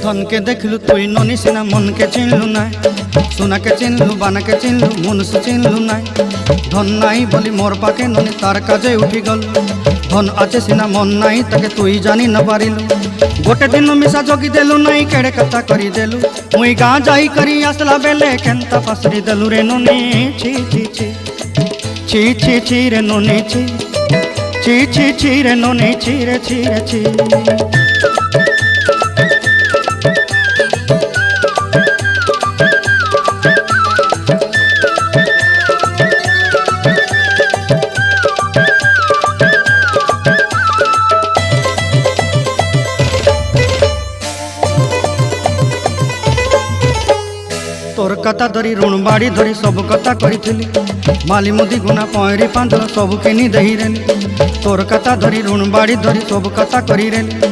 धन के देखलु तुई ननी सिना मन के चिन्हलु ना सोना के चिन्हलु बाना के चिन्हलु मनुष्य चिन्हलु ना धन नाई बोली मोर पाके ननी तार काजे उठी गल धन आचे सिना मन नाई ताके तुई जानी न पारिलु गोटे दिन मिसा जगी देलु नाई केड़े कथा करी देलु मुई गाँ जाई करी आसला बेले केंता पासरी देलु रे ननी छी छी छी छी छी छी रे ननी छी छी छी छी रे ननी छी रे छी रे छी। तोर कथा धरी ऋण बाड़ी धरी सब कथा करी माली मुदी गुना पहरी पांद सब किनी दही रेली तोर कथा धरी ऋण बाड़ी धरी सब कथा करी रेली।